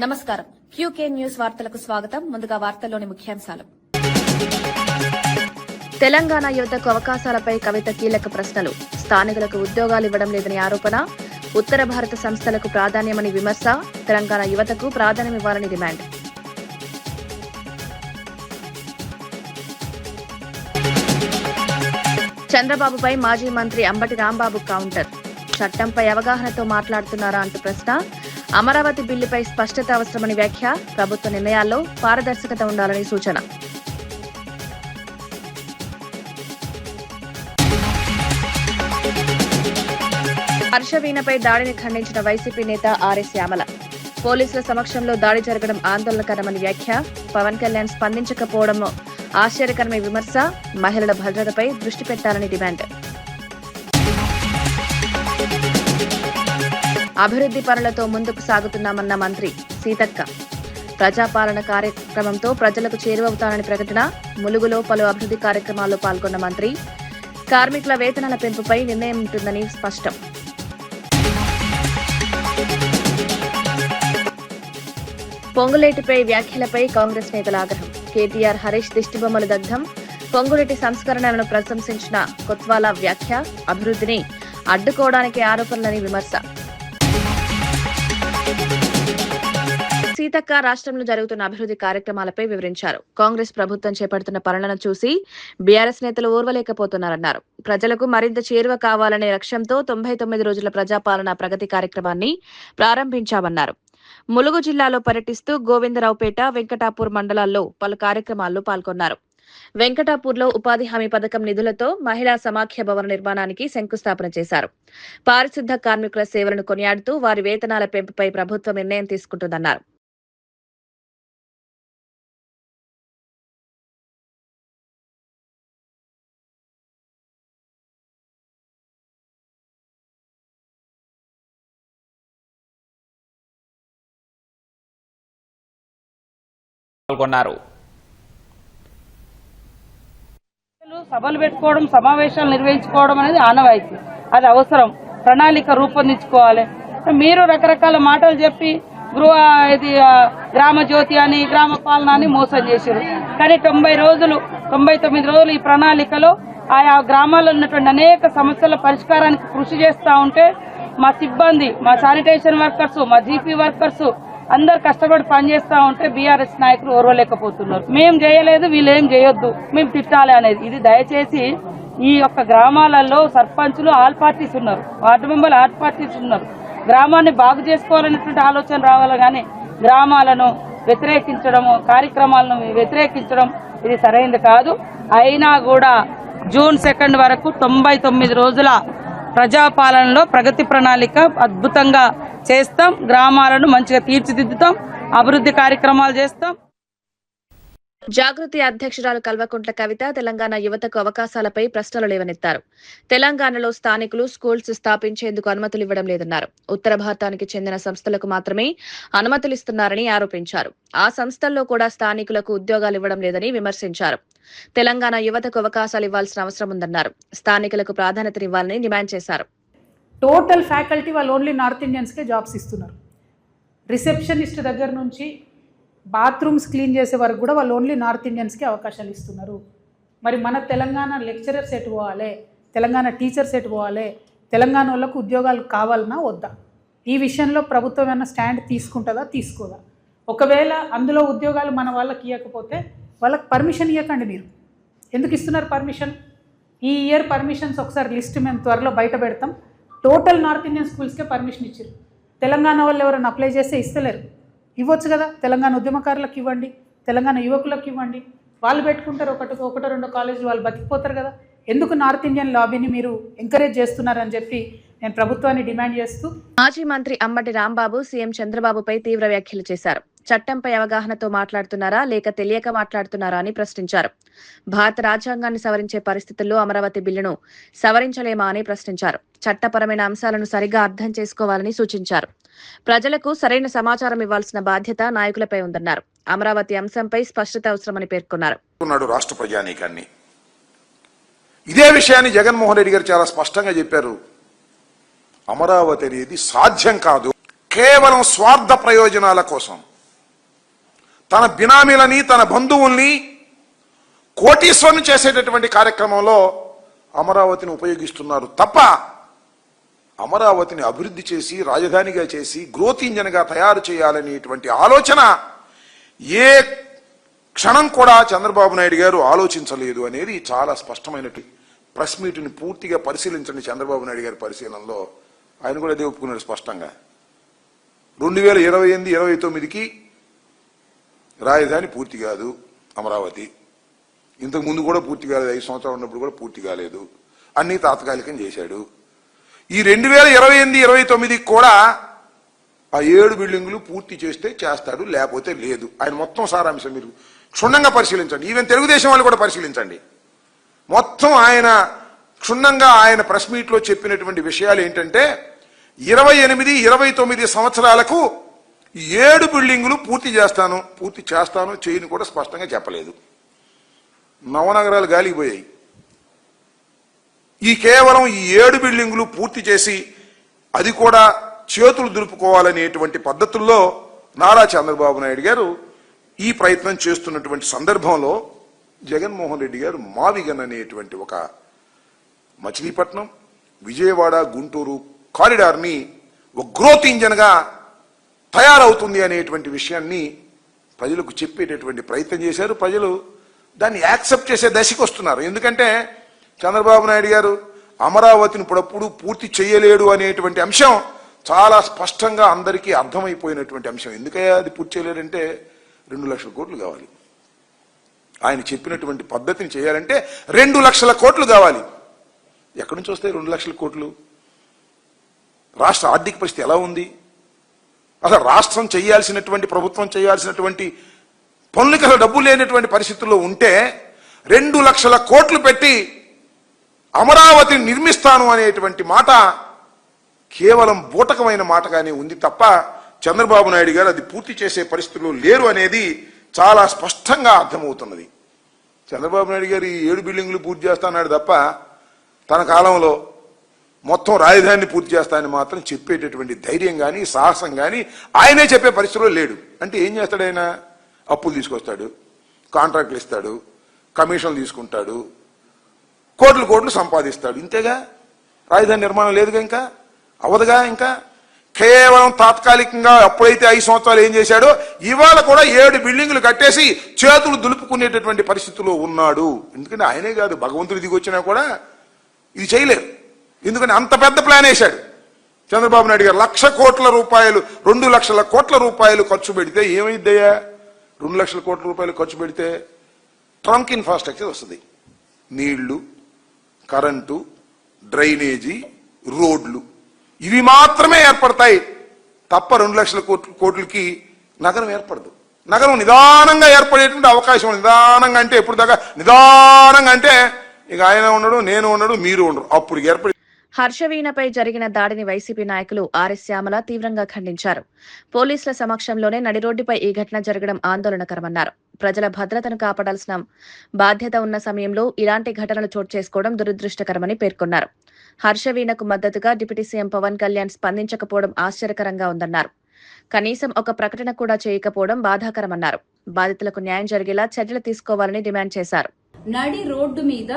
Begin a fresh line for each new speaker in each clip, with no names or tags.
నమస్కారం. QK news వార్తలకు స్వాగతం. ముందుగా వార్తల్లోని ముఖ్యాంశాలు. తెలంగాణ యువతకు అవకాశాలపై కవిత కీలక ప్రశ్నలు. స్థానికులకు ఉద్యోగాలు ఇవ్వడం లేదని ఆరోపణ. ఉత్తర భారత సంస్థలకు ప్రాధాన్యమని విమర్శ. తెలంగాణ యువతకు ప్రాధాన్యమివ్వాలని డిమాండ్. చంద్రబాబుపై మాజీ మంత్రి అంబటి రాంబాబు కౌంటర్. చట్టంపై అవగాహనతో మాట్లాడుతున్నారా అంటూ ప్రశ్న. అమరావతి బిల్లుపై స్పష్టత అవసరమని వ్యాఖ్య. ప్రభుత్వ నిర్ణయాల్లో పారదర్శకత ఉండాలని సూచన. హర్షవీణపై దాడిని ఖండించిన వైసీపీ నేత ఆర్ఎస్ యామల. పోలీసుల సమక్షంలో దాడి జరగడం ఆందోళనకరమని వ్యాఖ్య. పవన్ కళ్యాణ్ స్పందించకపోవడం ఆశ్చర్యకరమైన విమర్శ. మహిళల భద్రతపై దృష్టి పెట్టాలని డిమాండ్. అభివృద్ది పనులతో ముందుకు సాగుతున్నామన్న మంత్రి సీతక్క. ప్రజాపాలన కార్యక్రమంతో ప్రజలకు చేరువవుతానని ప్రకటన. ములుగులో పలు అభివృద్ది కార్యక్రమాల్లో పాల్గొన్న మంత్రి. కార్మికుల వేతనాల పెంపుపై నిర్ణయం ఉంటుందని స్పష్టం. పొంగులేటిపై వ్యాఖ్యలపై కాంగ్రెస్ నేతల ఆగ్రహం. కేటీఆర్, హరీష్ దిష్టిబొమ్మలు దగ్ధం. పొంగులేటి సంస్కరణలను ప్రశంసించిన కొత్వాల వ్యాఖ్య. అభివృద్ధిని అడ్డుకోవడానికి ఆరోపణలని విమర్శ. సీతక్క రాష్ట్రంలో జరుగుతున్న అభివృద్ది కార్యక్రమాలపై వివరించారు. కాంగ్రెస్ ప్రభుత్వం చేపడుతున్న పనులను చూసి బీఆర్ఎస్ నేతలు ఓర్వలేకపోతున్నారన్నారు. ప్రజలకు మరింత చేరువ కావాలనే లక్ష్యంతో 99 రోజుల ప్రజాపాలన ప్రగతి కార్యక్రమాన్ని ప్రారంభించామన్నారు. ములుగు జిల్లాలో పర్యటిస్తూ గోవిందరావుపేట, వెంకటాపూర్ మండలాల్లో పలు కార్యక్రమాల్లో పాల్గొన్నారు. వెంకటాపూర్లో ఉపాధి హామీ పథకం నిధులతో మహిళా సమాఖ్య భవన నిర్మాణానికి శంకుస్థాపన చేశారు. పారిశుద్ధ కార్మికుల సేవలను కొనియాడుతూ వారి వేతనాల పెంపుపై ప్రభుత్వం నిర్ణయం తీసుకుంటుందన్నారు.
పాల్గొన్నారు.
సభలు పెట్టుకోవడం, సమావేశాలు నిర్వహించుకోవడం అనేది ఆనవాయితీ. అది అవసరం. ప్రణాళిక రూపొందించుకోవాలి. మీరు రకరకాల మాటలు చెప్పి గ్రామ జ్యోతి అని, గ్రామ పాలన అని మోసం చేశారు. కానీ 99 రోజులు ఈ ప్రణాళికలో ఆయా గ్రామాల్లో ఉన్నటువంటి అనేక సమస్యల పరిష్కారానికి కృషి చేస్తూ ఉంటే మా సిబ్బంది, మా శానిటేషన్ వర్కర్స్, మా జీపీ వర్కర్స్ అందరు కష్టపడి పనిచేస్తా ఉంటే బీఆర్ఎస్ నాయకులు ఓర్వలేకపోతున్నారు. మేం చేయలేదు, వీళ్ళేం చేయొద్దు, మేము తిట్టాలి అనేది. ఇది దయచేసి ఈ యొక్క గ్రామాలలో సర్పంచులు ఆల్ పార్టీస్ ఉన్నారు, వార్డు మెంబర్లు ఆల్ పార్టీస్ ఉన్నారు. గ్రామాన్ని బాగు చేసుకోవాలనేటువంటి ఆలోచన రావాలి. కానీ గ్రామాలను వ్యతిరేకించడము, కార్యక్రమాలను వ్యతిరేకించడం ఇది సరైనది కాదు. అయినా కూడా జూన్ 2 వరకు 99 రోజుల ప్రజాపాలనలో ప్రగతి ప్రణాళిక అద్భుతంగా చేస్తాం. గ్రామాలను మంచిగా తీర్చిదిద్దుతాం, అభివృద్ధి కార్యక్రమాలు చేస్తాం.
జాగృతి అధ్యక్షురాలు కల్వకుంట్ల కవిత తెలంగాణ యువతకు అవకాశాలపై ప్రశ్నలు లేవనెత్తారు. తెలంగాణలో స్థానికులు స్కూల్స్ స్థాపించేందుకు అనుమతులు ఇవ్వడం లేదన్నారు. ఉత్తర భారతానికి చెందిన సంస్థలకు మాత్రమే అనుమతులిస్తున్నారని ఆరోపించారు. ఆ సంస్థల్లో కూడా స్థానికులకు ఉద్యోగాలు ఇవ్వడం లేదని విమర్శించారు. తెలంగాణ యువతకు అవకాశాలు ఇవ్వాల్సిన అవసరం ఉందన్నారు. స్థానికులకు ప్రాధాన్యతనివ్వాలని డిమాండ్ చేశారు.
టోటల్ ఫ్యాకల్టీ వాళ్ళు ఓన్లీ నార్త్ ఇండియన్స్కే జాబ్స్ ఇస్తున్నారు. రిసెప్షనిస్ట్ దగ్గర నుంచి బాత్రూమ్స్ క్లీన్ చేసే వరకు కూడా వాళ్ళు ఓన్లీ నార్త్ ఇండియన్స్కే అవకాశాలు ఇస్తున్నారు. మరి మన తెలంగాణ లెక్చరర్స్ ఎటు పోవాలి, తెలంగాణ టీచర్స్ ఎటు పోవాలి, తెలంగాణ వాళ్ళకు ఉద్యోగాలు కావాలన్నా వద్దా? ఈ విషయంలో ప్రభుత్వం ఏమైనా స్టాండ్ తీసుకుంటుందా, తీసుకోదా? ఒకవేళ అందులో ఉద్యోగాలు మన వాళ్ళకి ఇవ్వకపోతే వాళ్ళకి పర్మిషన్ ఇవ్వకండి. మీరు ఎందుకు ఇస్తున్నారు పర్మిషన్? ఈ ఇయర్ పర్మిషన్స్ ఒకసారి లిస్ట్ మేము త్వరలో బయట పెడతాం. టోటల్ నార్త్ ఇండియన్ స్కూల్స్కే పర్మిషన్ ఇచ్చారు. తెలంగాణ వాళ్ళు ఎవరైనా అప్లై చేస్తే ఇస్తలేరు. ఇవ్వచ్చు కదా, తెలంగాణ ఉద్యమకారులకు ఇవ్వండి, తెలంగాణ యువకులకు ఇవ్వండి. వాళ్ళు పెట్టుకుంటారు ఒకటో రెండో కాలేజీలు, వాళ్ళు బతికిపోతారు కదా. ఎందుకు నార్త్ ఇండియన్ లాబీని మీరు ఎంకరేజ్ చేస్తున్నారని చెప్పి నేను ప్రభుత్వాన్ని డిమాండ్ చేస్తూ.
మాజీ మంత్రి అంబటి రాంబాబు సీఎం చంద్రబాబుపై తీవ్ర వ్యాఖ్యలు చేశారు. చట్టంపై అవగాహనతో మాట్లాడుతున్నారా లేక తెలియక మాట్లాడుతున్నారా అని ప్రశ్నించారు. భారత రాజ్యాంగాన్ని సవరించే పరిస్థితుల్లో అమరావతి బిల్లును సవరించలేమా అని ప్రశ్నించారు. చట్టపరమైన అంశాలను సరిగా అర్థం చేసుకోవాలని సూచించారు. ప్రజలకు సరైన సమాచారం ఇవ్వాల్సిన బాధ్యత నాయకులపై ఉందన్నారు. అమరావతి అంశంపై స్పష్టత అవసరమని పేర్కొన్నారు.
రాష్ట్ర ప్రజానీకాన్ని ఇదే విషయాన్ని జగన్మోహన్ రెడ్డి గారు చాలా స్పష్టంగా చెప్పారు. అమరావతి అనేది సాధ్యం కాదు, కేవలం స్వార్థ ప్రయోజనాల కోసం తన బినామీలని, తన బంధువుల్ని కోటీశ్వరుని చేసేటటువంటి కార్యక్రమంలో అమరావతిని ఉపయోగిస్తున్నారు తప్ప అమరావతిని అభివృద్ధి చేసి రాజధానిగా చేసి గ్రోత్ ఇంజన్గా తయారు చేయాలనేటువంటి ఆలోచన ఏ క్షణం కూడా చంద్రబాబు నాయుడు గారు ఆలోచించలేదు అనేది చాలా స్పష్టమైనటువంటి ప్రెస్ మీట్ని పూర్తిగా పరిశీలించండి. చంద్రబాబు నాయుడు గారి పరిశీలనలో ఆయన కూడా అదే ఒప్పుకున్నాడు స్పష్టంగా. 2028-29కి రాజధాని పూర్తి కాదు అమరావతి. ఇంతకు ముందు కూడా పూర్తి కాలేదు, 5 సంవత్సరాలు ఉన్నప్పుడు కూడా పూర్తి కాలేదు, అన్ని తాత్కాలికం చేశాడు. ఈ 2028-29కి కూడా ఆ 7 బిల్డింగులు పూర్తి చేస్తే చేస్తాడు, లేకపోతే లేదు. ఆయన మొత్తం సారాంశం మీరు క్షుణ్ణంగా పరిశీలించండి. ఈవెన్ తెలుగుదేశం వాళ్ళు కూడా పరిశీలించండి. మొత్తం ఆయన క్షుణ్ణంగా ఆయన ప్రెస్ మీట్ లో చెప్పినటువంటి విషయాలు ఏంటంటే 28-29 సంవత్సరాలకు 7 బిల్డింగులు పూర్తి చేస్తాను చేయని కూడా స్పష్టంగా చెప్పలేదు. నవనగరాలు గాలిపోయాయి. కేవలం ఈ 7 బిల్డింగులు పూర్తి చేసి అది కూడా చేతులు దులుపుకోవాలనేటువంటి పద్ధతుల్లో నారా చంద్రబాబు నాయుడు గారు ఈ ప్రయత్నం చేస్తున్నటువంటి సందర్భంలో జగన్మోహన్ రెడ్డి గారు మావిగన్ అనేటువంటి ఒక మచిలీపట్నం, విజయవాడ, గుంటూరు కారిడార్ని ఒక గ్రోత్ ఇంజన్గా తయారవుతుంది అనేటువంటి విషయాన్ని ప్రజలకు చెప్పేటటువంటి ప్రయత్నం చేశారు. ప్రజలు దాన్ని యాక్సెప్ట్ చేసే దశకు వస్తున్నారు. ఎందుకంటే చంద్రబాబు నాయుడు గారు అమరావతిని ఇప్పుడప్పుడు పూర్తి చేయలేడు అనేటువంటి అంశం చాలా స్పష్టంగా అందరికీ అర్థమైపోయినటువంటి అంశం. ఎందుకయ్యా అది పూర్తి చేయలేడంటే 2 లక్షల కోట్లు కావాలి. ఆయన చెప్పినటువంటి పద్ధతిని చేయాలంటే 2 లక్షల కోట్లు కావాలి. ఎక్కడి నుంచి వస్తాయి 2 లక్షల కోట్లు? రాష్ట్ర ఆర్థిక పరిస్థితి ఎలా ఉంది? అసలు రాష్ట్రం చేయాల్సినటువంటి, ప్రభుత్వం చేయాల్సినటువంటి పనులకి అసలు డబ్బు లేనటువంటి పరిస్థితుల్లో ఉంటే 2 లక్షల కోట్లు పెట్టి అమరావతిని నిర్మిస్తాను అనేటువంటి మాట కేవలం బూటకమైన మాటగానే ఉంది తప్ప చంద్రబాబు నాయుడు గారు అది పూర్తి చేసే పరిస్థితుల్లో లేరు అనేది చాలా స్పష్టంగా అర్థమవుతున్నది. చంద్రబాబు నాయుడు గారు ఈ 7 బిల్డింగులు పూర్తి చేస్తాన్నాడు తప్ప తన కాలంలో మొత్తం రాజధానిని పూర్తి చేస్తానని మాత్రం చెప్పేటటువంటి ధైర్యం కానీ సాహసం కానీ ఆయనే చెప్పే పరిస్థితుల్లో లేడు. అంటే ఏం చేస్తాడు ఆయన? అప్పులు తీసుకొస్తాడు, కాంట్రాక్టులు ఇస్తాడు, కమిషన్లు తీసుకుంటాడు, కోట్లు సంపాదిస్తాడు. ఇంతేగా, రాజధాని నిర్మాణం లేదుగా, ఇంకా అవదుగా. ఇంకా కేవలం తాత్కాలికంగా అప్పుడైతే 5 సంవత్సరాలు ఏం చేశాడో ఇవాళ కూడా 7 బిల్డింగులు కట్టేసి చేతులు దులుపుకునేటటువంటి పరిస్థితుల్లో ఉన్నాడు. ఎందుకంటే ఆయనే కాదు, భగవంతుడు దిగి వచ్చినా కూడా ఇది చేయలేరు. ఎందుకంటే అంత పెద్ద ప్లాన్ వేశాడు చంద్రబాబు నాయుడు గారు. 1,00,000 కోట్ల రూపాయలు, 2 లక్షల కోట్ల రూపాయలు ఖర్చు పెడితే ఏమైందయ్యా? 2 లక్షల కోట్ల రూపాయలు ఖర్చు పెడితే ట్రంక్ ఇన్ఫ్రాస్ట్రక్చర్ వస్తుంది. నీళ్లు, కరెంటు, డ్రైనేజీ, రోడ్లు, ఇవి మాత్రమే ఏర్పడతాయి తప్ప 2 లక్షల కోట్లకి నగరం ఏర్పడదు. నగరం నిదానంగా ఏర్పడేటువంటి అవకాశం. నిదానంగా అంటే ఎప్పుడు దాకా నిదానంగా అంటే ఇక ఆయన ఉండడు, నేను ఉండడు, మీరు ఉండరు, అప్పుడు ఏర్పడి.
హర్షవీణపై జరిగిన దాడిని వైసీపీ నాయకులు ఆర్ఎస్ శ్యామల తీవ్రంగా ఖండించారు. పోలీసుల సమక్షంలోనే నడిరోడ్డుపై ఈ ఘటన జరగడం ఆందోళనకరమన్నారు. ప్రజల భద్రతను కాపాడాల్సిన బాధ్యత ఉన్న సమయంలో ఇలాంటి ఘటనలు చోటు చేసుకోవడం దురదృష్టకరమని పేర్కొన్నారు. హర్షవీణకు మద్దతుగా డిప్యూటీ సీఎం పవన్ కళ్యాణ్ స్పందించకపోవడం ఆశ్చర్యకరంగా ఉందన్నారు. కనీసం ఒక ప్రకటన కూడా చేయకపోవడం బాధాకరమన్నారు. బాధితులకు న్యాయం జరిగేలా చర్యలు తీసుకోవాలని డిమాండ్ చేశారు.
నడి రోడ్డు మీద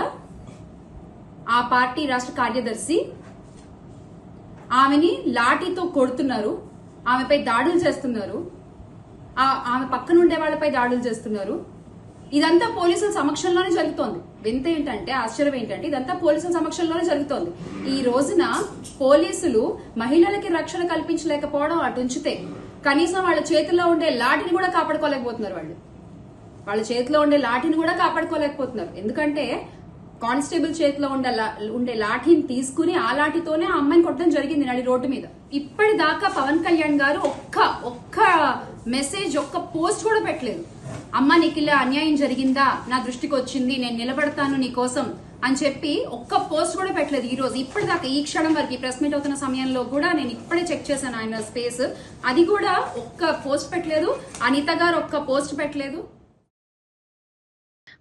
ఆ పార్టీ రాష్ట్ర కార్యదర్శి ఆమెని లాఠీతో కొడుతున్నారు, ఆమెపై దాడులు చేస్తున్నారు, ఆమె పక్కన ఉండే వాళ్ళపై దాడులు చేస్తున్నారు. ఇదంతా పోలీసుల సమక్షంలోనే జరుగుతోంది. వింత ఏంటంటే, ఆశ్చర్యం ఏంటంటే ఇదంతా పోలీసుల సమక్షంలోనే జరుగుతోంది. ఈ రోజున పోలీసులు మహిళలకి రక్షణ కల్పించలేకపోవడం అటుంచితే కనీసం వాళ్ళ చేతిలో ఉండే లాఠీని కూడా కాపాడుకోలేకపోతున్నారు. వాళ్ళ చేతిలో ఉండే లాఠీని కూడా కాపాడుకోలేకపోతున్నారు. ఎందుకంటే కానిస్టేబుల్ చేతిలో ఉండే లాఠీని తీసుకుని ఆ లాఠీతోనే ఆ అమ్మాయిని కొట్టడం జరిగింది నడి రోడ్డు మీద. ఇప్పటిదాకా పవన్ కళ్యాణ్ గారు ఒక్క మెసేజ్, ఒక్క పోస్ట్ కూడా పెట్టలేదు. అమ్మ నీకు ఇలా అన్యాయం జరిగిందా, నా దృష్టికి వచ్చింది, నేను నిలబడతాను నీ కోసం అని చెప్పి ఒక్క పోస్ట్ కూడా పెట్టలేదు ఈ రోజు. ఇప్పటిదాకా ఈ క్షణం వరకు, ఈ ప్రెస్ మీట్ అవుతున్న సమయంలో కూడా నేను ఇప్పుడే చెక్ చేశాను ఆయన స్పేస్, అది కూడా ఒక్క పోస్ట్ పెట్టలేదు. అనిత గారు ఒక్క పోస్ట్ పెట్టలేదు.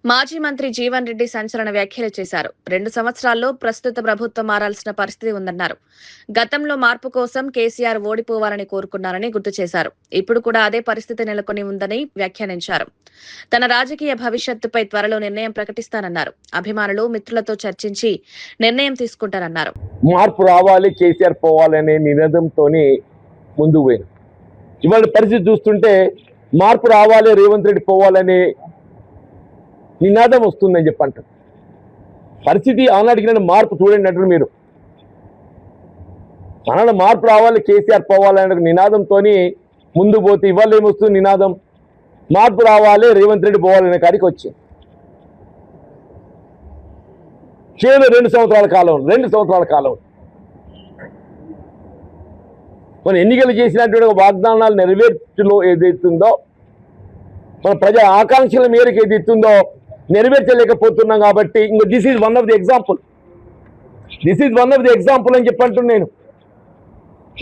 మాజీ మంత్రి జీవన్ రెడ్డి సంచలన వ్యాఖ్యలు చేశారు. 2 సంవత్సరాల్లో ప్రస్తుత ప్రభుత్వం మారాల్సిన పరిస్థితి ఉందన్నారు. గతంలో మార్పు కోసం కేసీఆర్ ఓడిపోవాలని కోరుకున్నారని గుర్తు చేశారు. ఇప్పుడు కూడా అదే పరిస్థితి నెలకొని ఉందని వ్యాఖ్యానించారు. తన రాజకీయ భవిష్యత్తుపై త్వరలో నిర్ణయం ప్రకటిస్తానన్నారు. అభిమానులు, మిత్రులతో చర్చించి నిర్ణయం తీసుకుంటారన్నారు.
మార్పు రావాలి, కేసీఆర్ పోవాలనే నినాదంతోనే ముందుకు పోయిన ఇవాళ పరిస్థితి చూస్తుంటే మార్పు రావాలి, రేవంత్ రెడ్డి పోవాలనే నినాదం వస్తుందని చెప్పంటారు. పరిస్థితి ఆనాటికి మార్పు చూడండి అంటారు మీరు. ఆనాడు మార్పు రావాలి, కేసీఆర్ పోవాలనే నినాదంతో ముందుకు పోతే ఇవాళ ఏమొస్తుంది నినాదం? మార్పు రావాలి, రేవంత్ రెడ్డి పోవాలనే కాడికి వచ్చింది. కేవలం 2 సంవత్సరాల కాలం మన ఎన్నికలు చేసినటువంటి వాగ్దానాలు నెరవేర్చులో ఏదైతుందో, మన ప్రజల ఆకాంక్షల మేరకు ఏదైతుందో నెరవేర్చలేకపోతున్నాం. కాబట్టి ఇంకా this is one of the example అని చెప్పంటున్నాను.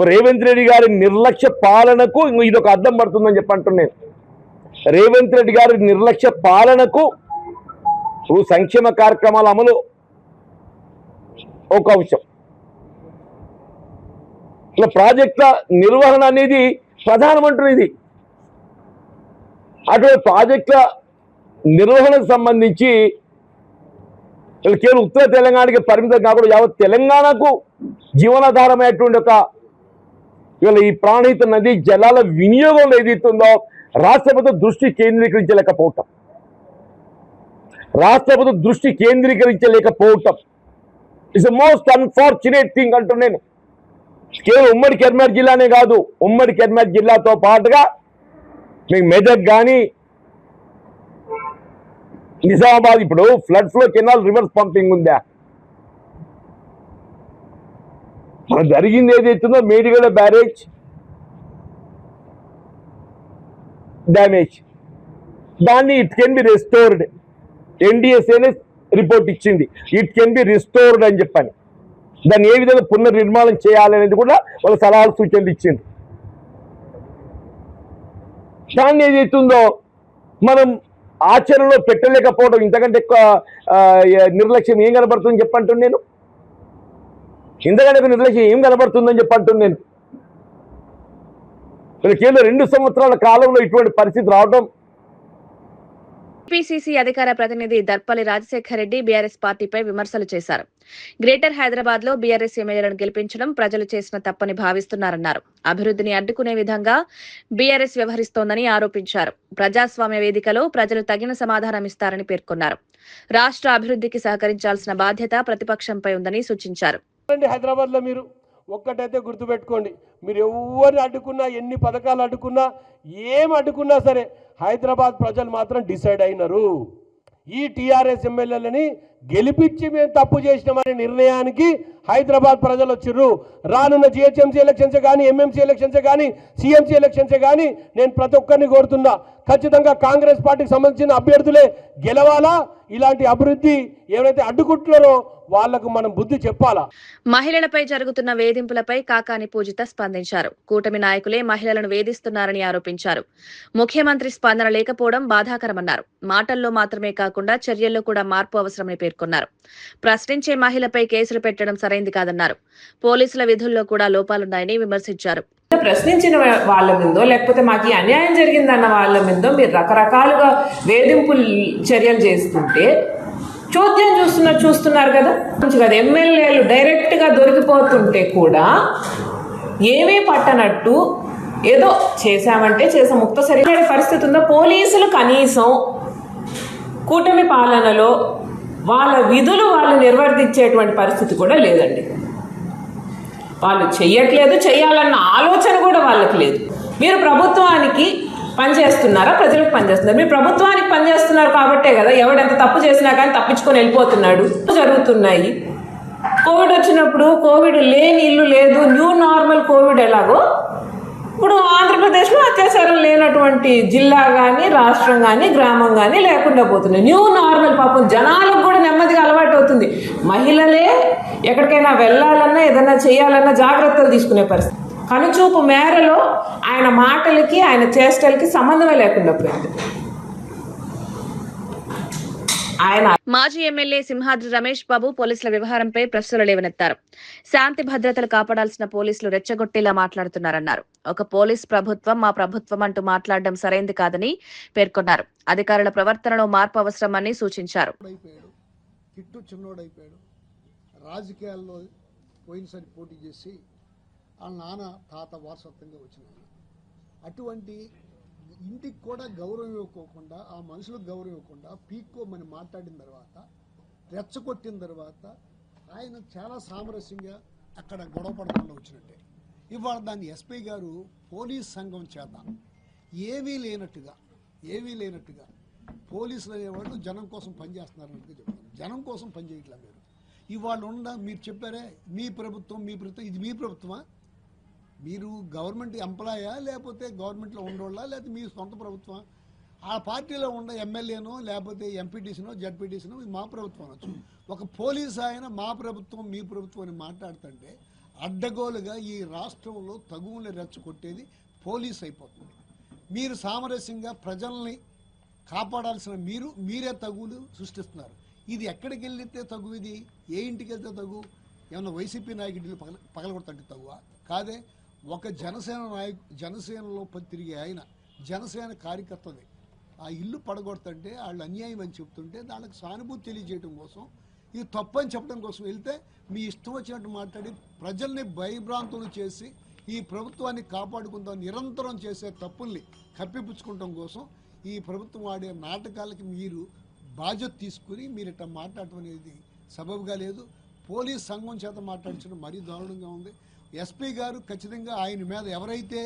రేవంత్ రెడ్డి గారి నిర్లక్ష్య పాలనకు ఇది ఒక అర్థం పడుతుందని చెప్పంటున్నాను. రేవంత్ రెడ్డి గారి నిర్లక్ష్య పాలనకు సంక్షేమ కార్యక్రమాల అమలు ఒక అంశం, ఇలా ప్రాజెక్టుల నిర్వహణ అనేది ప్రధానమంటున్నది. అటువంటి ప్రాజెక్టుల నిర్వహణకు సంబంధించి కేవలం ఉత్తర తెలంగాణకి పరిమితం కాకుండా యావత్ తెలంగాణకు జీవనాధారమైనటువంటి ఒక ఇవాళ ఈ ప్రాణహిత నది జలాల వినియోగంలో ఏదైతుందో రాష్ట్ర ప్రభుత్వం దృష్టి కేంద్రీకరించలేకపోవటం ఇట్స్ మోస్ట్ అన్ఫార్చునేట్ థింగ్ అంటున్నాను. కేవలం ఉమ్మడి కరీంనగర్ జిల్లానే కాదు, ఉమ్మడి కరీంనగర్ జిల్లాతో పాటుగా మీకు మెదక్ కానీ, నిజామాబాద్ ఇప్పుడు ఫ్లడ్స్ లో కెనాల్ రివర్స్ పంపింగ్ ఉందా? మన జరిగింది ఏదైతుందో మేడిగడ బ్యారేజ్ డ్యామేజ్, దాన్ని ఇట్ కెన్ బి రెస్టోర్డ్. ఎన్డీఎస్ఏనే రిపోర్ట్ ఇచ్చింది, ఇట్ కెన్ బి రిస్టోర్డ్ అని చెప్పని. దాన్ని ఏ విధంగా పునర్నిర్మాణం చేయాలనేది కూడా వాళ్ళ సలహాలు సూచనలు ఇచ్చింది. దాన్ని ఏదైతుందో మనం ఆచరణలో పెట్టలేకపోవడం ఇంతకంటే ఎక్కువ నిర్లక్ష్యం ఏం కనబడుతుందని చెప్పంటున్నాను నేను. ఇంతకంటే నిర్లక్ష్యం ఏం కనబడుతుందని చెప్పంటున్నాను నేను. కేవలం 2 సంవత్సరాల కాలంలో ఇటువంటి పరిస్థితి రావడం.
టీపీసీసీ అధికార ప్రతినిధి దర్పల్లి రాజశేఖర్ రెడ్డి బీఆర్ఎస్ పార్టీపై విమర్శలు చేశారు. గ్రేటర్ హైదరాబాద్ లో బీఆర్ఎస్ ఎమ్మెల్యేలను గెలిపించడం ప్రజలు చేసిన తప్పని భావిస్తున్నారన్నారు. అభివృద్ధిని అడ్డుకునే విధంగా బీఆర్ఎస్ వ్యవహరిస్తోందని ఆరోపించారు. ప్రజాస్వామ్య వేదికలో ప్రజలు తగిన సమాధానం ఇస్తారని పేర్కొన్నారు. రాష్ట్ర అభివృద్ధికి సహకరించాల్సిన బాధ్యత ప్రతిపక్షంపై ఉందని సూచించారు.
హైదరాబాద్ లో మీరు ఒక్కటైతే గుర్తుపెట్టుకోండి, మీరు ఎవరిని అడ్డుకున్నా, ఎన్ని పథకాలు అడ్డుకున్నా, ఏం అడ్డుకున్నా సరే హైదరాబాద్ ప్రజలు మాత్రం డిసైడ్ అయినారు. ఈ టీఆర్ఎస్ ఎమ్మెల్యేలని గెలిపించి మేము తప్పు చేసినామనే నిర్ణయానికి హైదరాబాద్ ప్రజలు వచ్చిర్రు. రానున్న జిహెచ్ఎంసీ ఎలక్షన్సే కానీ, ఎంఎంసీ ఎలక్షన్సే కానీ, సిఎంసీ ఎలక్షన్సే కానీ నేను ప్రతి ఒక్కరిని కోరుతున్నా, ఖచ్చితంగా కాంగ్రెస్ పార్టీకి సంబంధించిన అభ్యర్థులే గెలవాలా. ఇలాంటి అభివృద్ధి ఎవరైతే అడ్డుకుంటున్నారో వాళ్లకు మనం బుద్ధి చెప్పాలా.
మహిళలపై జరుగుతున్న వేధింపులపై కాకాని పూజిత స్పందించారు. కూటమి నాయకులే మహిళలను వేధిస్తున్నారని ఆరోపించారు. ముఖ్యమంత్రి స్పందన లేకపోవడం బాధాకరమన్నారు. మాటల్లో మాత్రమే కాకుండా చర్యల్లో కూడా మార్పు అవసరమని పేర్కొన్నారు. ప్రశ్నించే మహిళపై కేసులు పెట్టడం సరైంది కాదన్నారు. పోలీసుల విధుల్లో కూడా లోపాలున్నాయని విమర్శించారు.
ప్రశ్నించిన వాళ్ళ మీదో లేకపోతే మాకు అన్యాయం జరిగిందన్న వాళ్ళ మీదో మీరు రకరకాలుగా వేధింపు చర్యలు చేస్తుంటే చోద్యం చూస్తున్నారు కదా. ఎమ్మెల్యేలు డైరెక్ట్గా దొరికిపోతుంటే కూడా ఏమీ పట్టనట్టు ఏదో చేశామంటే ముక్త సరైన పరిస్థితి ఉందో. పోలీసులు కనీసం కూటమి పాలనలో వాళ్ళ విధులు వాళ్ళు నిర్వర్తించేటువంటి పరిస్థితి కూడా లేదండి. వాళ్ళు చెయ్యట్లేదు, చెయ్యాలన్న ఆలోచన కూడా వాళ్ళకి లేదు. మీరు ప్రభుత్వానికి పనిచేస్తున్నారా, ప్రజలకు పనిచేస్తున్నారు? మీరు ప్రభుత్వానికి పనిచేస్తున్నారు కాబట్టే కదా ఎవడెంత తప్పు చేసినా కానీ తప్పించుకొని వెళ్ళిపోతున్నాడు. జరుగుతున్నాయి. కోవిడ్ వచ్చినప్పుడు కోవిడ్ లేని ఇల్లు లేదు, న్యూ నార్మల్ కోవిడ్ ఎలాగో ఇప్పుడు ఆంధ్రప్రదేశ్లో అత్యాచారం లేనటువంటి జిల్లా కానీ, రాష్ట్రం కానీ, గ్రామం కానీ లేకుండా పోతుంది. న్యూ నార్మల్ పాపం జనాలకు కూడా నెమ్మదిగా అలవాటు అవుతుంది. మహిళలే ఎక్కడికైనా వెళ్ళాలన్నా ఏదైనా చేయాలన్నా జాగ్రత్తలు తీసుకునే పరిస్థితి. కనుచూపు మేరలో ఆయన మాటలకి ఆయన చేష్టలకి సంబంధమే లేకుండా పోయింది. ఆయన
మాజీ ఎమ్మెల్యే సింహాద్రి రమేష్ బాబు పోలీసుల వ్యవహారంపై ప్రశ్నలు లేవనెత్తారు. శాంతి భద్రతలు కాపాడాల్సిన పోలీసులు రెచ్చగొట్టేలా మాట్లాడుతున్నారన్నారు. ఒక పోలీస్ ప్రభుత్వం మా ప్రభుత్వం అంటూ మాట్లాడడం సరైంది కాదని పేర్కొన్నారు. అధికారుల ప్రవర్తనలో మార్పు అవసరమని సూచించారు.
కిట్టు చిన్నోడైపోయాడు. రాజకీయాల్లో పోయినసారి పోటీ చేసి వాళ్ళ నాన్న తాత వారసత్వంగా వచ్చిన అటువంటి ఇంటికి కూడా గౌరవం ఇవ్వకోకుండా, ఆ మనుషులకు గౌరవం ఇవ్వకుండా పీక్కోమని మాట్లాడిన తర్వాత, రెచ్చగొట్టిన తర్వాత ఆయన చాలా సామరస్యంగా అక్కడ గొడవ పడకుండా వచ్చినట్టే. ఇవాళ దాన్ని ఎస్పీ గారు పోలీస్ సంఘం చేత ఏమీ లేనట్టుగా పోలీసులు అనేవాళ్ళు జనం కోసం పనిచేస్తున్నారన్నట్టుగా చెప్తారు. జనం కోసం పనిచేయట్లా మీరు. ఇవాళ మీరు చెప్పారే మీ ప్రభుత్వం ఇది మీ ప్రభుత్వమా? మీరు గవర్నమెంట్ ఎంప్లాయా, లేకపోతే గవర్నమెంట్లో ఉండోళ్ళా, లేకపోతే మీ సొంత ప్రభుత్వమా? ఆ పార్టీలో ఉన్న ఎమ్మెల్యేనో లేకపోతే ఎంపీటీసీనో జడ్పీటీసీనో మా ప్రభుత్వం అనొచ్చు. ఒక పోలీసు ఆయన మా ప్రభుత్వం మీ ప్రభుత్వం అని మాట్లాడుతుంటే అడ్డగోలుగా ఈ రాష్ట్రంలో తగువుని రెచ్చగొట్టేది పోలీసు అయిపోతుంది. మీరు సామరస్యంగా ప్రజల్ని కాపాడాల్సిన మీరే తగువులు సృష్టిస్తున్నారు. ఇది ఎక్కడికి వెళ్తే తగు? ఇది ఏ ఇంటికి వెళ్తే తగు? ఏమన్నా వైసీపీ నాయకుడిని పగలగొడతంటే తగువా? కాదే. ఒక జనసేనలో తిరిగే ఆయన జనసేన కార్యకర్తది ఆ ఇల్లు పడగొడుతుంటే వాళ్ళు అన్యాయం అని చెప్తుంటే దానికి సానుభూతి తెలియజేయడం కోసం, ఇది తప్పని చెప్పడం కోసం వెళ్తే మీ ఇష్టం వచ్చినట్టు మాట్లాడి ప్రజల్ని భయభ్రాంతులు చేసి ఈ ప్రభుత్వాన్ని కాపాడుకుందాం నిరంతరం చేసే తప్పుల్ని కప్పిపుచ్చుకోవడం కోసం ఈ ప్రభుత్వం ఆడే నాటకాలకి మీరు బాధ్యత తీసుకుని మీరు ఇట్లా మాట్లాడటం అనేది సబబుగా లేదు. పోలీస్ సంఘం చేత మాట్లాడించడం మరీ దారుణంగా ఉంది. ఎస్పీ గారు ఖచ్చితంగా ఆయన మీద ఎవరైతే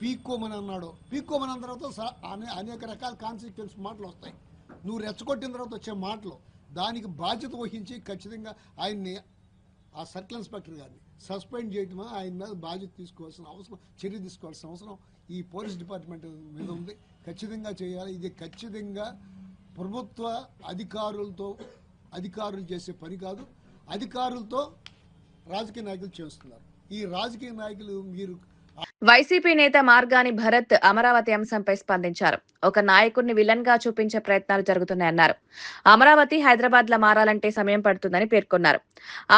పీక్కోమని అన్నాడో, పీక్కోమని అన్న తర్వాత అనేక రకాల కాన్సిక్వెన్స్ మాటలు వస్తాయి. నువ్వు రెచ్చగొట్టిన తర్వాత వచ్చే మాటలు, దానికి బాధ్యత వహించి ఖచ్చితంగా ఆయన్ని, ఆ సర్కిల్ ఇన్స్పెక్టర్ గారిని సస్పెండ్ చేయటమా, ఆయన మీద బాధ్యత తీసుకోవాల్సిన అవసరం, చర్య తీసుకోవాల్సిన అవసరం ఈ పోలీస్ డిపార్ట్మెంట్ మీద ఉంది. ఖచ్చితంగా చేయాలి. ఇది ఖచ్చితంగా ప్రభుత్వ అధికారులు చేసే పని కాదు. అధికారులతో రాజకీయ నాయకులు చేస్తున్నారు. ఈ రాజకీయ నాయకులు మీరు
వైసీపీ నేత మార్గాని భరత్ అమరావతి అంశంపై స్పందించారు. ఒక నాయకుడిని విలన్ గా చూపించే ప్రయత్నాలు జరుగుతున్నాయన్నారు. అమరావతి హైదరాబాద్ లా మారాలంటే సమయం పడుతుందని పేర్కొన్నారు.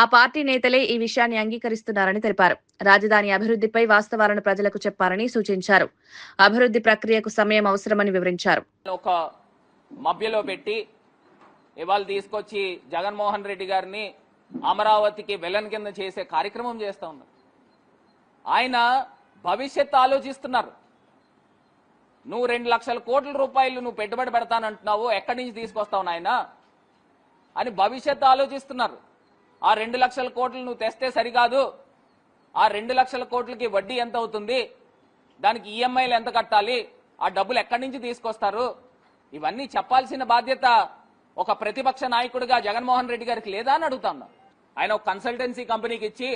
ఆ పార్టీ నేతలే ఈ విషయాన్ని అంగీకరిస్తున్నారని తెలిపారు. రాజధాని అభివృద్ధిపై వాస్తవాలను ప్రజలకు చెప్పాలని సూచించారు. అభివృద్ధి ప్రక్రియకు సమయం అవసరమని వివరించారు.
ఒక మభ్యలో పెట్టి ఇవాళ తీసుకొచ్చి జగన్మోహన్ రెడ్డి గారిని అమరావతికి విలన్ కింద చేసే కార్యక్రమం చేస్తా ఉన్నారు. ఆయన భవిష్యత్తు ఆలోచిస్తున్నారు. నువ్వు 2 లక్షల కోట్ల రూపాయలు నువ్వు పెట్టుబడి పెడతానంటున్నావు, ఎక్కడి నుంచి తీసుకొస్తావు నాయన అని భవిష్యత్తు ఆలోచిస్తున్నారు. ఆ 2 లక్షల కోట్లు నువ్వు తెస్తే సరికాదు, ఆ 2 లక్షల కోట్లకి వడ్డీ ఎంత అవుతుంది, దానికి ఈఎంఐలు ఎంత కట్టాలి, ఆ డబ్బులు ఎక్కడి నుంచి తీసుకొస్తారు, ఇవన్నీ చెప్పాల్సిన బాధ్యత ఒక ప్రతిపక్ష నాయకుడిగా జగన్మోహన్ రెడ్డి గారికి లేదా అని అడుగుతాను. ఆయన ఒక కన్సల్టెన్సీ కంపెనీకి ఇచ్చి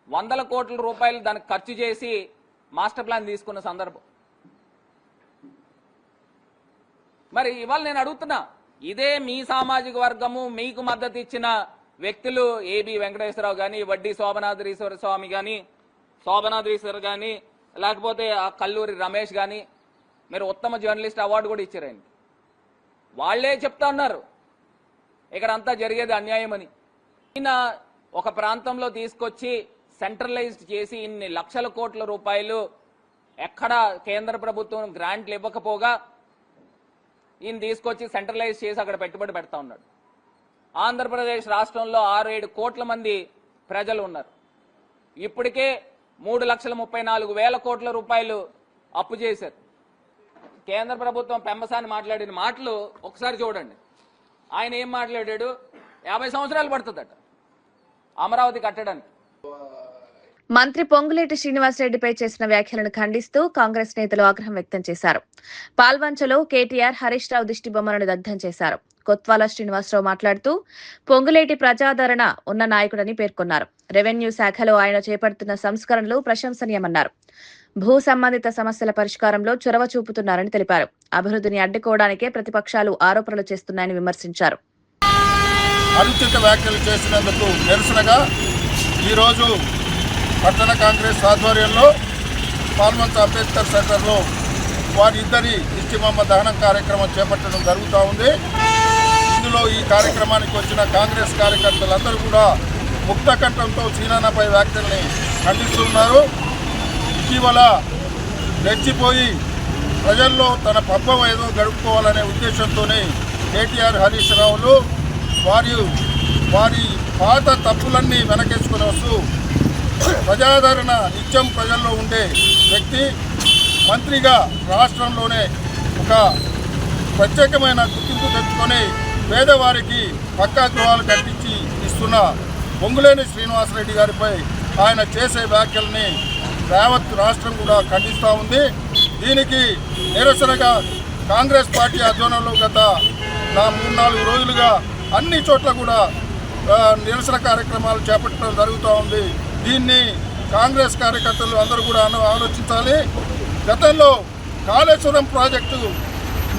100 కోట్ల రూపాయలు దానికి ఖర్చు చేసి మాస్టర్ ప్లాన్ తీసుకున్న సందర్భం. మరి ఇవాళ నేను అడుగుతున్నా, ఇదే మీ సామాజిక వర్గము మీకు మద్దతు ఇచ్చిన వ్యక్తులు ఏబి వెంకటేశ్వరరావు గాని, వడ్డీ శోభనాద్రీశ్వర స్వామి గాని, శోభనాద్రీశ్వర్ గాని, లేకపోతే ఆ కల్లూరి రమేష్ గాని, మీరు ఉత్తమ జర్నలిస్ట్ అవార్డు కూడా ఇచ్చారు ఆయనకి. వాళ్లే చెప్తా ఉన్నారు ఇక్కడ అంతా జరిగేది అన్యాయం అని. ఈయన ఒక ప్రాంతంలో తీసుకొచ్చి సెంట్రలైజ్డ్ చేసి ఇన్ని లక్షల కోట్ల రూపాయలు ఎక్కడ కేంద్ర ప్రభుత్వం గ్రాంట్లు ఇవ్వకపోగా ఈయన తీసుకొచ్చి సెంట్రలైజ్ చేసి అక్కడ పెట్టుబడి పెడతా ఉన్నాడు. ఆంధ్రప్రదేశ్ రాష్ట్రంలో 6-7 కోట్ల మంది ప్రజలు ఉన్నారు. ఇప్పటికే 3,34,000 కోట్ల రూపాయలు అప్పు చేశారు. కేంద్ర ప్రభుత్వం పెంబసాని మాట్లాడిన మాటలు ఒకసారి చూడండి. ఆయన ఏం మాట్లాడాడు? 50 సంవత్సరాలు పడుతుందట అమరావతి కట్టడానికి.
మంత్రి పొంగులేటి శ్రీనివాసరెడ్డిపై చేసిన వ్యాఖ్యలను ఖండిస్తూ కాంగ్రెస్ నేతలు ఆగ్రహం వ్యక్తం చేశారు. పాల్వంచలో కేటీఆర్, హరీష్ రావు దిష్టి బొమ్మలను దగ్ధం చేశారు. కొత్వాల శ్రీనివాసరావు మాట్లాడుతూ పొంగులేటి ప్రజాదరణ ఉన్న నాయకుడని పేర్కొన్నారు. రెవెన్యూ శాఖలో ఆయన చేపడుతున్న సంస్కరణలు ప్రశంసనీయమన్నారు. భూ సంబంధిత సమస్యల పరిష్కారంలో చొరవ చూపుతున్నారని తెలిపారు. అభివృద్ధిని అడ్డుకోవడానికే ప్రతిపక్షాలు ఆరోపణలు చేస్తున్నాయని విమర్శించారు.
అనుచిత వ్యాఖ్యలు చేసినందుకు నిరసనగా ఈరోజు పట్టణ కాంగ్రెస్ ఆధ్వర్యంలో పాల్వంచ అంబేద్కర్ సెంటర్లో వారిద్దరి దిష్టిబొమ్మ దహనం కార్యక్రమం చేపట్టడం జరుగుతూ ఉంది. ఇందులో ఈ కార్యక్రమానికి వచ్చిన కాంగ్రెస్ కార్యకర్తలందరూ కూడా ముక్త కంఠంతో సీనన్నపై వ్యాఖ్యల్ని ఖండిస్తున్నారు. ఇటీవల రెచ్చిపోయి ప్రజల్లో తన పబ్బం ఏదో గడుపుకోవాలనే ఉద్దేశంతోనే కేటీఆర్ హరీష్ రావులు వారి పాత తప్పులన్నీ వెనకేసుకుని వస్తూ ప్రజాదరణ నిత్యం ప్రజల్లో ఉండే వ్యక్తి మంత్రిగా రాష్ట్రంలోనే ఒక ప్రత్యేకమైన గుర్తింపు తెచ్చుకొని పేదవారికి పక్కా గృహాలు కట్టించి ఇస్తున్న పొంగులేని శ్రీనివాసరెడ్డి గారిపై ఆయన చేసే వ్యాఖ్యల్ని యావత్ రాష్ట్రం కూడా ఖండిస్తూ ఉంది. దీనికి నిరసనగా కాంగ్రెస్ పార్టీ ఆధ్వర్యంలో గత 3-4 రోజులుగా అన్ని చోట్ల కూడా నిరసన కార్యక్రమాలు చేపట్టడం జరుగుతూ ఉంది. దీన్ని కాంగ్రెస్ కార్యకర్తలు అందరూ కూడా ఆలోచించాలి. గతంలో కాళేశ్వరం ప్రాజెక్టు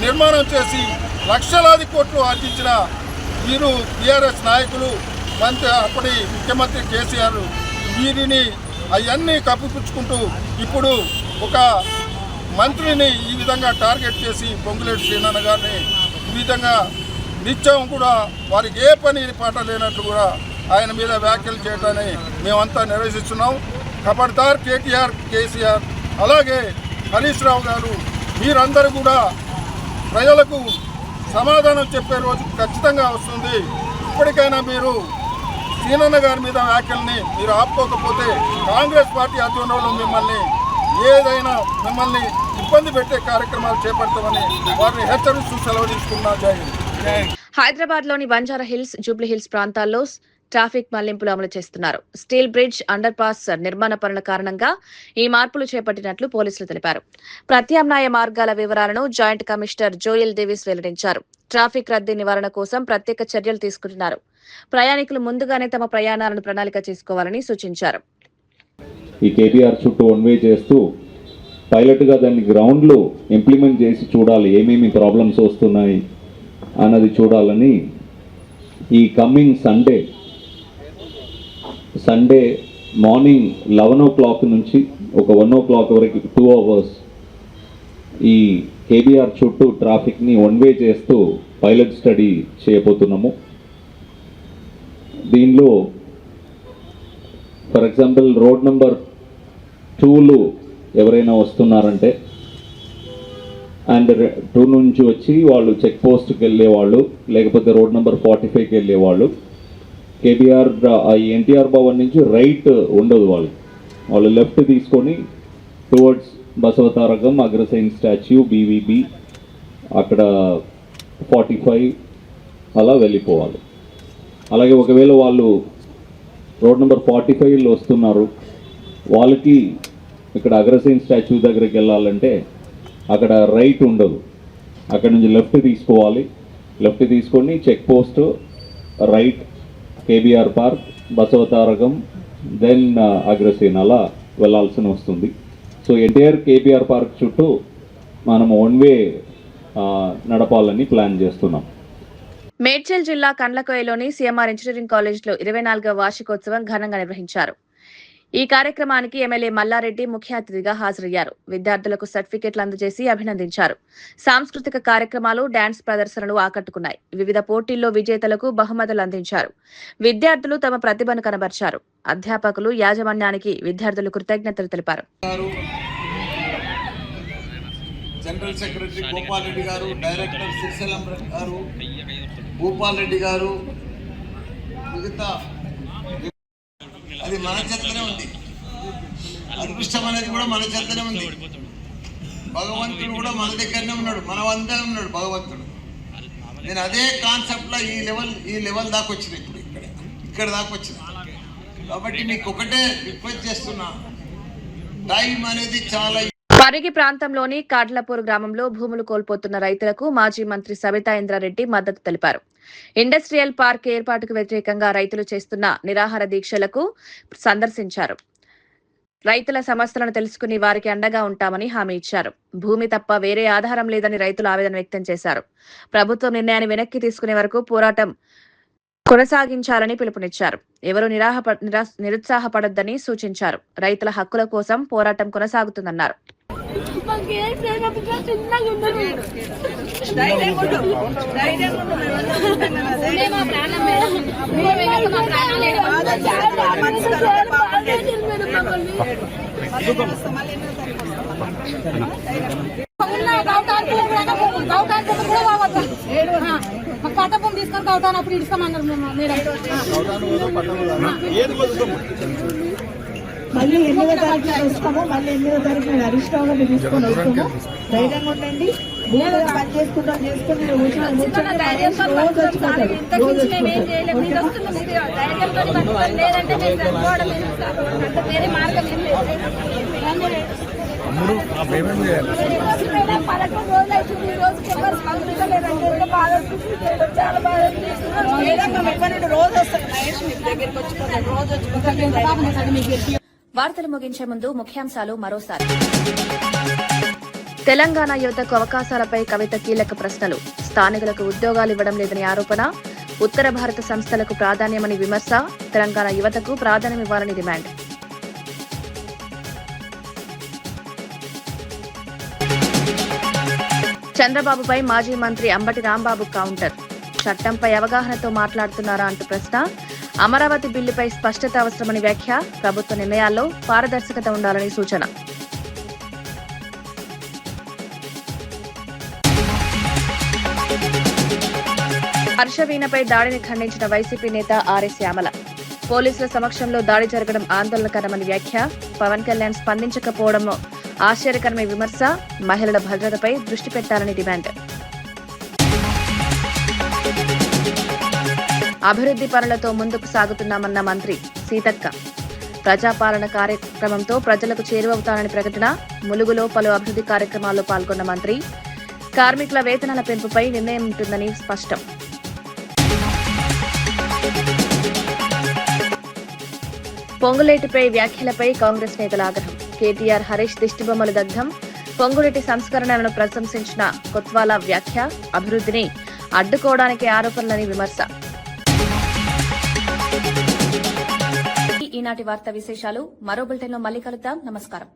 నిర్మాణం చేసి లక్షలాది కోట్లు ఆర్జించిన వీరు టీఆర్ఎస్ నాయకులు అప్పటి ముఖ్యమంత్రి కేసీఆర్ వీరిని అవన్నీ కప్పిపుచ్చుకుంటూ ఇప్పుడు ఒక మంత్రిని ఈ విధంగా టార్గెట్ చేసి పొంగులేటి శ్రీనన్న గారిని ఈ విధంగా నిత్యం కూడా వారికి ఏ పని పాట లేనట్లు కూడా ఆయన మీద వ్యాఖ్యలు చేయడాన్ని మేమంతా నిరసిస్తున్నాం. ఖబర్దార్ కేటీఆర్, కేసీఆర్ అలాగే హరీష్ రావు గారు మీరందరూ కూడా ప్రజలకు సమాధానం చెప్పే రోజు ఖచ్చితంగా వస్తుంది. ఇప్పటికైనా మీరు సీనన్న గారి మీద వ్యాఖ్యల్ని మీరు ఆపుకోకపోతే కాంగ్రెస్ పార్టీ ఆధ్వర్యంలో మిమ్మల్ని ఇబ్బంది పెట్టే కార్యక్రమాలు చేపడతామని వారిని హెచ్చరిస్తూ సెలవు తీసుకున్నా. జై హింద్.
హైదరాబాద్ లోని బంజారా హిల్స్, జూబ్లీ హిల్స్ ప్రాంతాల్లో ట్రాఫిక్ మళ్లింపులు అమలు చేస్తున్నారు. స్టీల్ బ్రిడ్జ్, అండర్ పాస్ నిర్మాణ పనుల కారణంగా ఈ మార్పులు చేపట్టినట్లు పోలీసులు తెలిపారు. ప్రత్యామ్నాయ మార్గాల వివరాలను జాయింట్ కమిషనర్ జోయల్ డేవిస్ వెల్లడించారు. ట్రాఫిక్ రద్దీ నివారణ కోసం ప్రత్యేక చర్యలు తీసుకుంటున్నారు. ప్రయాణికులు ముందుగానే తమ ప్రయాణాలను ప్రణాళిక చేసుకోవాలని సూచించారు.
ఈ కేటీఆర్ చుట్టూ వన్ వే చేస్తూ పైలట్గా దాన్ని గ్రౌండ్లో ఇంప్లిమెంట్ చేసి చూడాలి, ఏమేమి ప్రాబ్లమ్స్ వస్తున్నాయి అన్నది చూడాలని ఈ కమింగ్ సండే మార్నింగ్ 11 o'clock నుంచి ఒక 1 o'clock వరకు 2 hours ఈ కేబీఆర్ చుట్టూ ట్రాఫిక్ని వన్ వే చేస్తూ పైలట్ స్టడీ చేయబోతున్నాము. దీనిలో ఫర్ ఎగ్జాంపుల్ రోడ్ నెంబర్ 2లో ఎవరైనా వస్తున్నారంటే అండ్ 2 నుంచి వచ్చి వాళ్ళు చెక్ పోస్ట్కి వెళ్ళేవాళ్ళు, లేకపోతే రోడ్ నెంబర్ 45కి వెళ్ళేవాళ్ళు కేబీఆర్ ఎన్టీఆర్ భవన్ నుంచి రైట్ ఉండదు, వాళ్ళు లెఫ్ట్ తీసుకొని towards Basavatarakam, Agrasen statue, BVB అక్కడ 45 అలా వెళ్ళిపోవాలి. అలాగే ఒకవేళ వాళ్ళు రోడ్ నెంబర్ 45లో వస్తున్నారు, వాళ్ళకి ఇక్కడ అగ్రసేన్ స్టాచ్యూ దగ్గరికి వెళ్ళాలంటే అక్కడ రైట్ ఉండదు, అక్కడ నుంచి లెఫ్ట్ తీసుకోవాలి. లెఫ్ట్ తీసుకొని check post, right KBR park, Basavatarakam, then Agrasen అలా వెళ్ళాల్సి వస్తుంది. సో ఎన్టీఆర్ కేబీఆర్ పార్క్ చుట్టూ మనం వన్ వే నడపాలని ప్లాన్ చేస్తున్నాం.
మేడ్చల్ జిల్లా కండ్లకోయలోని సీఎంఆర్ ఇంజనీరింగ్ కాలేజ్లో 24వ వార్షికోత్సవం ఘనంగా నిర్వహించారు. ఈ కార్యక్రమానికి ఎమ్మెల్యే మల్లారెడ్డి ముఖ్య అతిథిగా హాజరయ్యారు. విద్యార్థులకు సర్టిఫికెట్లు అందజేసి అభినందించారు. సాంస్కృతిక కార్యక్రమాలు, డాన్స్ ప్రదర్శనలు ఆకట్టుకున్నాయి. వివిధ పోటీల్లో విజేతలకు బహుమతులు అందించారు. విద్యార్థులు తమ ప్రతిభను కనబర్చారు. అధ్యాపకులు, యాజమాన్యానికి విద్యార్థులు కృతజ్ఞతలు తెలిపారు.
జనరల్ సెక్రటరీ గోపాల్ రెడ్డి గారు, డైరెక్టర్ సిరిసెలం గారు, భూపాల్ రెడ్డి గారు, మిగతా అది మన చేతనే ఉంది. అదృష్టం అనేది కూడా మన చేతనే ఉంది. భగవంతుడు కూడా మన దగ్గరనే ఉన్నాడు, మన వద్దే ఉన్నాడు భగవంతుడు. నేను అదే కాన్సెప్ట్లో ఈ లెవెల్ దాకా వచ్చిన, ఇప్పుడు ఇక్కడ దాకా వచ్చిన. కాబట్టి మీకు ఒకటే రిక్వెస్ట్ చేస్తున్నా, టైం అనేది చాలా.
పరిగి ప్రాంతంలోని కాడ్లపూర్ గ్రామంలో భూములు కోల్పోతున్న రైతులకు మాజీ మంత్రి సబితా ఇంద్రారెడ్డి మద్దతు తెలిపారు. ఇండస్ట్రియల్ పార్క్ ఏర్పాటుకు వ్యతిరేకంగా రైతులు చేస్తున్న నిరాహార దీక్షలకు సందర్శించారు. రైతుల సమస్యలను తెలుసుకుని వారికి అండగా ఉంటామని హామీ ఇచ్చారు. భూమి తప్ప వేరే ఆధారం లేదని రైతులు ఆవేదన వ్యక్తం చేశారు. ప్రభుత్వం నిర్ణయాన్ని వెనక్కి తీసుకునే వరకు పోరాటం కొనసాగించాలని పిలుపునిచ్చారు. ఎవరూ నిరుత్సాహపడొద్దని సూచించారు. రైతుల హక్కుల కోసం పోరాటం కొనసాగుతుందన్నారు.
పట్టపం తీసుకొని కవుతాను అప్పుడు ఇస్తామన్నారు
మళ్ళీ 8వ తారీఖున వస్తాము, మళ్ళీ 8వ తారీఖున హరిష్టాన్ని తీసుకొని వస్తాము. ధైర్యంగా ఉండండి, భూమిగా పని చేసుకుంటాం చేసుకుని రోజు వచ్చిపోతారు.
వార్తలు ముగించే ముందు ముఖ్యాంశాలు మరోసారి. తెలంగాణ యువతకు అవకాశాలపై కవిత కీలక ప్రశ్నలు. స్థానికులకు ఉద్యోగాలు ఇవ్వడం లేదని ఆరోపణ. ఉత్తర భారత సంస్థలకు ప్రాధాన్యమని విమర్శ. తెలంగాణ యువతకు ప్రాధాన్యమివ్వాలని డిమాండ్. చంద్రబాబుపై మాజీ మంత్రి అంబటి రాంబాబు కౌంటర్. చట్టంపై అవగాహనతో మాట్లాడుతున్నారా అంటూ ప్రశ్న. అమరావతి బిల్లుపై స్పష్టత అవసరమని వ్యాఖ్య. ప్రభుత్వ నిర్ణయాల్లో పారదర్శకత ఉండాలని సూచన. హర్షవీణపై దాడిని ఖండించిన వైసీపీ నేత ఆర్ఎస్ శ్యామల. పోలీసుల సమక్షంలో దాడి జరగడం ఆందోళనకరమని వ్యాఖ్య. పవన్ కళ్యాణ్ స్పందించకపోవడం ఆశ్చర్యకరమైన విమర్శ. మహిళల భద్రతపై దృష్టి పెట్టాలని డిమాండ్. అభివృద్ది పనులతో ముందుకు సాగుతున్నామన్న మంత్రి సీతక్క. ప్రజాపాలన కార్యక్రమంతో ప్రజలకు చేరువవుతానని ప్రకటన. ములుగులో పలు అభివృద్ది కార్యక్రమాల్లో పాల్గొన్న మంత్రి. కార్మికుల వేతనాల పెంపుపై నిర్ణయం ఉంటుందని స్పష్టం. పొంగులేటిపై వ్యాఖ్యలపై కాంగ్రెస్ నేతల ఆగ్రహం. కేటీఆర్, హరీష్ దిష్టిబొమ్మలు దగ్ధం. పొంగులేటి సంస్కరణలను ప్రశంసించిన కొత్వాల వ్యాఖ్య. అభివృద్ధిని అడ్డుకోవడానికి ఆరోపణలని విమర్శ. ఈనాటి వార్తా విశేషాలు. మరో బులెటిన్లో మళ్ళీ కలుద్దాం. నమస్కారం.